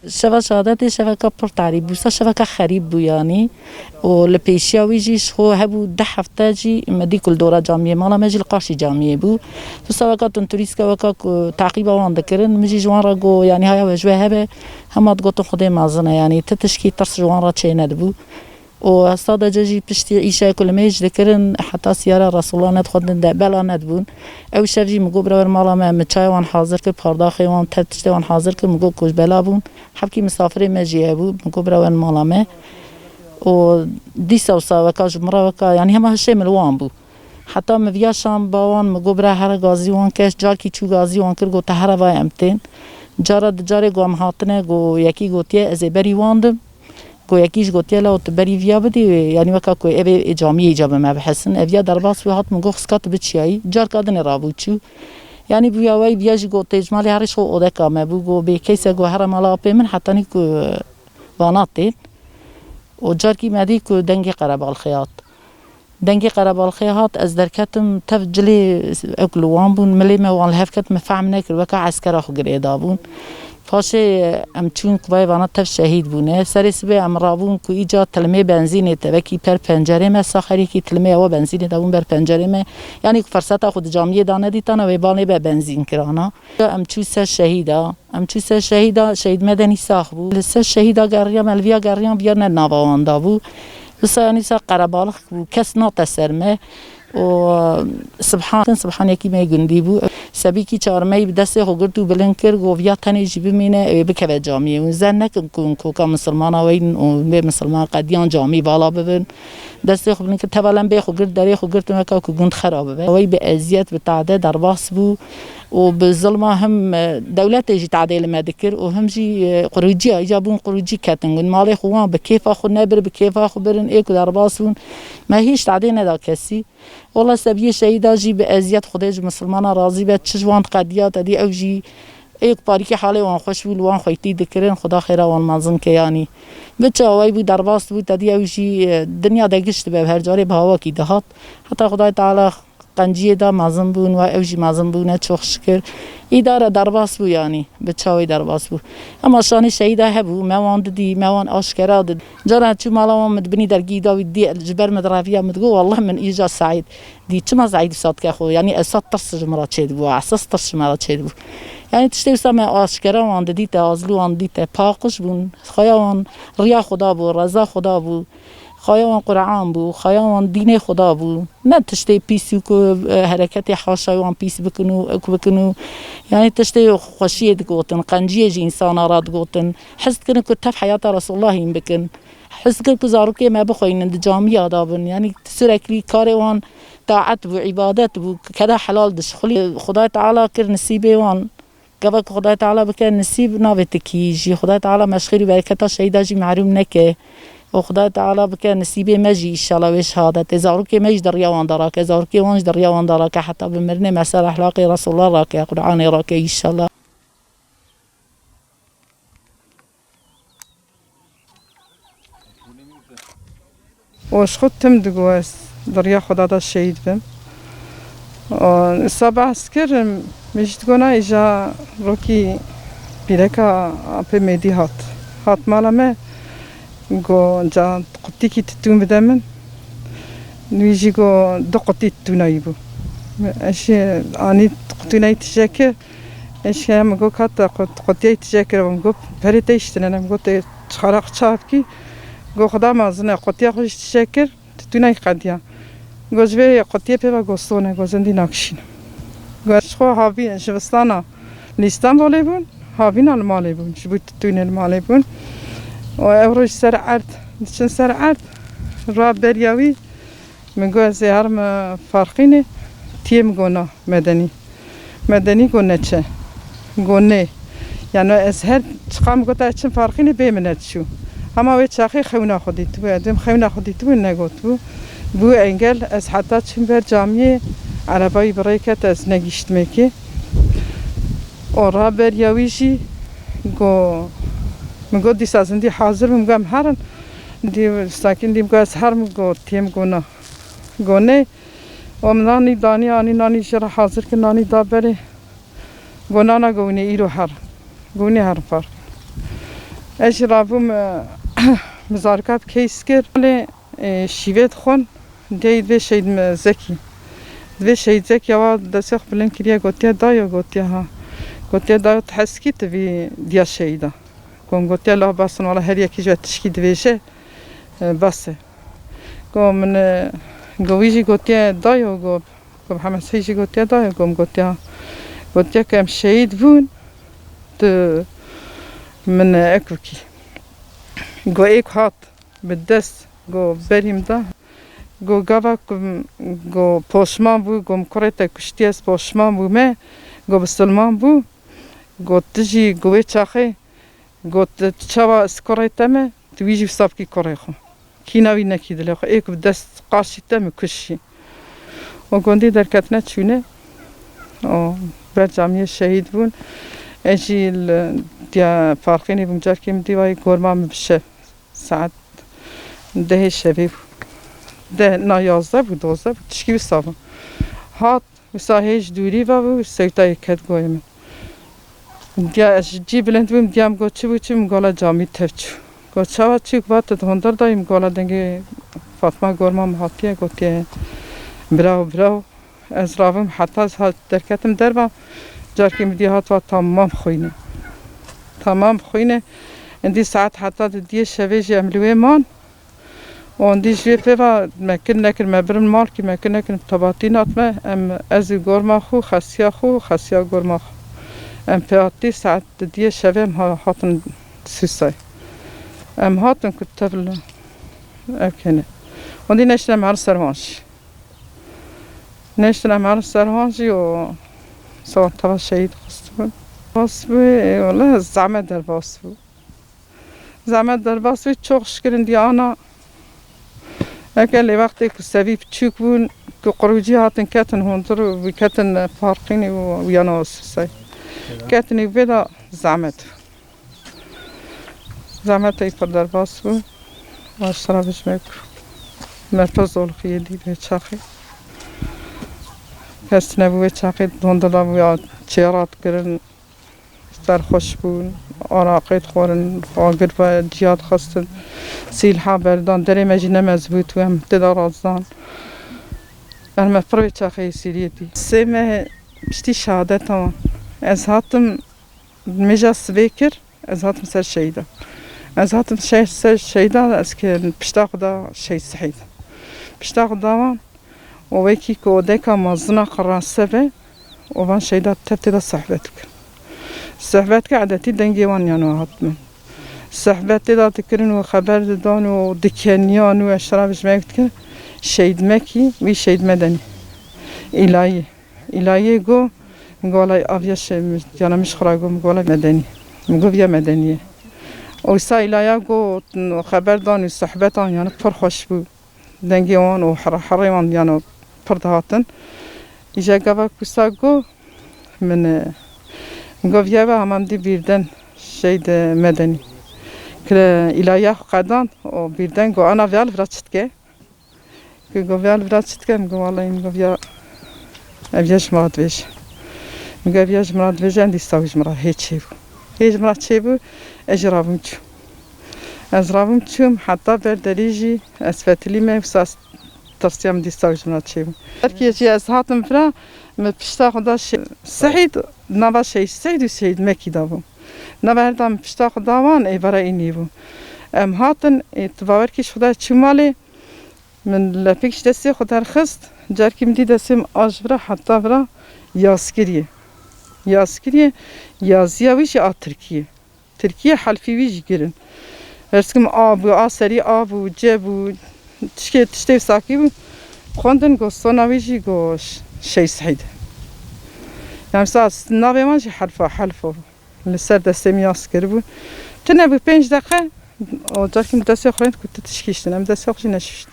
شبكة شبكة برتعري بوسا شبكة خريب بياني والبيشيا ويجيش هو هبو دحف تاجي مدي كل دورة جامعية مالا ماجي القاشي جامعية بو بوسا وكا تنتريسكا وكا تعقيبا وان ذكرن مجي جوان راقو يعني هاي وجوه هبه هما تقوتو خدي مازنا يعني تتشكي ترس جوان را تشيند بو وهستادا جاجي بشتي عيشة كل ما يجذكرن حتى سيارة رسول الله ندخل بلا ندبون أو شافي مجو برا مالا ما متشاي وان حاضر كب خرداخي وان تتشتي وان حاضر كب مجو كوش بلا بون حبكي مسافرين ما جيابو مجو برا مالا ما ودي سوسا وكا جمرا وكا يعني هما هالشي ملوان بو حتى مفياشان باوان مجو برا هر غازي وان كاش جاكي چو غازي وان كرغو تهرا باي امتين جارا دجاري گو امهاتنه گو يكي گوتيه ازي بري واندم گو یکیش گویی لا تو بری ویا بدی یعنی وقتا کوی ابی جامعه ایجاب ما بحسن ابیا درباس و هات مگو خسکات بچیایی جار کادن رابوچو یعنی بیا وی بیاج گو تجمالی هرش خو اوده کامه بو گو به کیسه گو هر مالا پیمن حتی نیکو واناتی و جار کی مدی کو دنگی قرب الخیاط دنگی قرب الخیاط از درکتم تفجلی اکلوان بون ملی ما وان هفکت مفهم نکر وقتا عسکر خو گریدا بون فاشي ام چون کوای وانا تف شهید بونه سرس به ام رابون کو ایجاد تلمه بنزین تبکی پر پنجره ما ساخری کی تلمه و بنزین داون بر پنجره ما یعنی فرصت خود جامعه دانه دیتانه و بالای به بنزین کرانا ام چو سه شهیدا ام چو سه شهیدا شهید مدنی ساخ بو سه شهیدا گریا ملویا گریا بیار نه نواواندا بو بس یعنی سا قربالخ کس ناتسرمه و سبحان یکی می گندی بو سبی کی چارمی بدسته خوگرد و بلنکر گویا تنی جیب مینه بکوه جامعه و زن نکن کوکا مسلمان آوین و به مسلمان قدیان جامعه بالا ببن دسته خوب بلنکر توالن به خوگرد داری خوگرد مکا که گند خرابه به وی به ازیت به تعداد درباس بو و به ظلم هم دولت جی تعدیل مدکر و هم جی قروجی ایجابون قروجی کتنگون مال خوان به کیف خود نبر به کیف خود برن ایک درباسون ما هیچ تعدیل ندا کسی والله سبیه شهیدا جی به ازیت خودش مسلمان راضی به چجوان قدیات دی او جی ایک پاری که حاله وان خوش بود وان خویتی دکرین خدا خیره وان منظم که یعنی بچه هوایی بود درباس بود دی او جی دنیا دگشت به هر جاری به هوا کی دهات حتی خدای تعالی قنجیه دا مازن بون و اوجی مازن بونه چوخ شکر ایداره درباس بو یعنی بچاوی درباس بو اما شانی شهیده هبو موان ددی موان آشکرا دد جارا چو مالا مدبنی در گیدا و دی جبر مدرافیا مدگو والله من ایجا سعید دی چما سعید سات که خو یعنی اسات ترس جمرا چید بو اساس ترس جمرا چید بو یعنی تشتی سام آشکرا وان ددی تا ازلو وان دی تا پاکش بون خیاوان ریا خدا بو رضا خدا بو خیاوان قرآن بو خیاوان دین خدا بو نه تشتی پیسو کو حرکت حاشیوان پیس بکنو یعنی تشتی خوشیه دگوتن قنجیه جی انسان آراد گوتن حس کنن که تف حیات رسول الله این بکن حس کنن که زاروکی ما بخوین جامعه آدابن یعنی سرکلی کاروان طاعت بو عبادت بو کدا حلال دش خدای تعالی کر نصیبه وان قبل خدای تعالی بکن نصیب ناوت کی جی خدای تعالی مشخیری برکت شهیدا جی معلوم نکه و خدای تعالی بکن نصیبه مجی انشالله و شهادت زاروکی مج در یوان دراک زاروکی وانج در یوان دراک حتی بمرنه مثل اخلاقی رسول الله راک قرآن راک انشالله وش خودم دگویس دریا خدا دا شهید بم صبح اسکرم میشتگونه ایجا روکی بیرکا په میدی هات مالمه گو جا قطی کی تتون بدمن نویجی گو دو قطی تتونایی بو اش آنی قطونایی تشکر اش هم گو کات قطی تشکر و گو پریته اشتنم گو ته خراق چاپ کی گو خدا مازنه قطی خوش تشکر تتونایی قدیا گو جوی قطی په گوستونه گو زندی نکشین گو خو هاوی شوستانا لیستان بالی بون هاوین المالی بون شبوت تتون المالی بون و اوروش سر عرض چن سر عرض را بریاوی میگو از هرم فرقینه تیم گونا مدنی گونه چه گونه یعنی از هر چقام گوتا چن فرقینه بیمنت شو اما وی چاخی خونا خودی تو ادم خونا خودی تو نگوت بو انگل از حتی چن بر جامعه عربی برایکت از نگیشت میکی و را بریاویشی گو میگو دی سازندی حاضر میگم هرن دی ساکن دی میگو از هر میگو تیم گونه و نانی دانی آنی نانی شرا حاضر که نانی دا بره گونانا گونه ایرو هر گونه هر فرق اجرابم مزارکاب کیس کرد ولی شیوت خون دید به شهید زکی به شهید زکی و دستخ بلند کریه گوتیا دایو گوتیا ها گوتیا دایو تحسکی تبی دیا شهیدا گم گوتیا لا باسن ولی هر یکی جو تشکی دویشه باسه گم من گویجی گوتیا دایو گم همه سیجی گوتیا دایو گم گوتیا کم شهید بون تو من اکوکی گو ایک هات بدست گو بریم دا گو گاوا گو پوشمان بو گم کرت کشتی از پوشمان بو مه گو بسلمان بو گو تجی گوی چاخه گو تچوا اسکرت مه تویجی حساب کی کره خو کی نوی نکیدله خو ایک بدست قاشی تم کشی و گوندی در کتنه چونه او بر جامعه شهید بون اجیل دیا فرقینی بمجار کیم دیوای گرمام بشه ساعت ده شبی ده نه 11 بود 12 بود تشکی بسابم هات وسا هیچ دوری و بود سکتای کت گویم دیا جی بلند بیم دیام گو چی بود چیم گالا جامی تفچو گو چاوا چیک بات هندر دایم گالا دنگه فاطمه گرمام هاتیه گوتیه براو از راوم حتی از درکتم دربام جار کیم دی هات و تمام خوینه اندی ساعت حتی دیه شویجی املوی مان و اندی جوی پیوا مکن نکر مبرم مال کی مکن نکر تباطینات ما ام از گرما خسیا گرما خو ام پیاتی ساعت دیه شویم هاتن سوسای ام هاتن کتبل اکنه اندی نشتم هر سروانجی و سوان تبا شهید خستون باسبوی والله زحمت در باسبوی çok şükür diyana اگه وقتی که سوی چوک بون که قروجی هاتن کتن هندر و کتن فرقینی و یانا سوسای کتنی بدا زحمت ای پر در باسبوی و اشترابش میکر مرتز دولخیه دیده چاخی کسی نبوی چاقی دوندلا بویا چیرات کرن در خوش بون آراقیت خورن آگر و جیاد خواستن سیل حابردان دری مجی نمزبوط و هم تدار آزدان برمه پروی چاقی سیلیه دی سیمه بشتی شهادت هم از هاتم مجا سبیکر از هاتم سر شهیده از هاتم سر شهیده از که پشتا خدا شهید سحید پشتا خدا وان و ویکی که دکا مازنا قران سبه و وان شهیدات تبتدا صحبت که عادتی دنگی وان یانو هاتم صحبت دا تکرین و خبر دادن و دکانیان و اشترابش میگفت که شهید مکی وی شهید مدنی الهی گو گولای آبیاش جانا مش خراگو گولای مدنی میگو بیا مدنیه و سا الهی گو خبر دان و صحبت آن یعنی پر خوش بود دنگی وان و حریمان یعنی پردهاتن ایجا گفت کسا گو من گفت و همم دی بیردن شهید مدنی که الهی قدان و بیردن گو آنا ویال برچت که گو ویال برچت که میگو والا این گفت یا اویش مراد ویش میگو اویش مراد ویش اندی ساویش مراد هیچ مراد چه بو ازرابم چوم حتی بردریجی از فتلی میفساس ترسیم دیستاویش مراد چه بو درکی چی از هاتم فرا مپشتا خدا سعید نوا سعید و سعید مکی دابم نبردم پشتا خدا وان ای برای اینی بو ام هاتن اتباور کش خدا چمالی من لپیکش دستی خدا خست جار کیم دی دستیم آج برا حتی برا یاسکریه یازیه ویش ترکیه حلفی ویش گیرن هرسکم آب و آسری آب و جب و تشتی ساکی بو خوندن گو سونا ویشی گوش شی سعید یعنی ساعت نابی مانجی حلفه لسر دستیم یاسکر بو تنه بو 5 دقیقه و جار کیم دستی خورند که تشکیشتن هم دستی خوشی نششت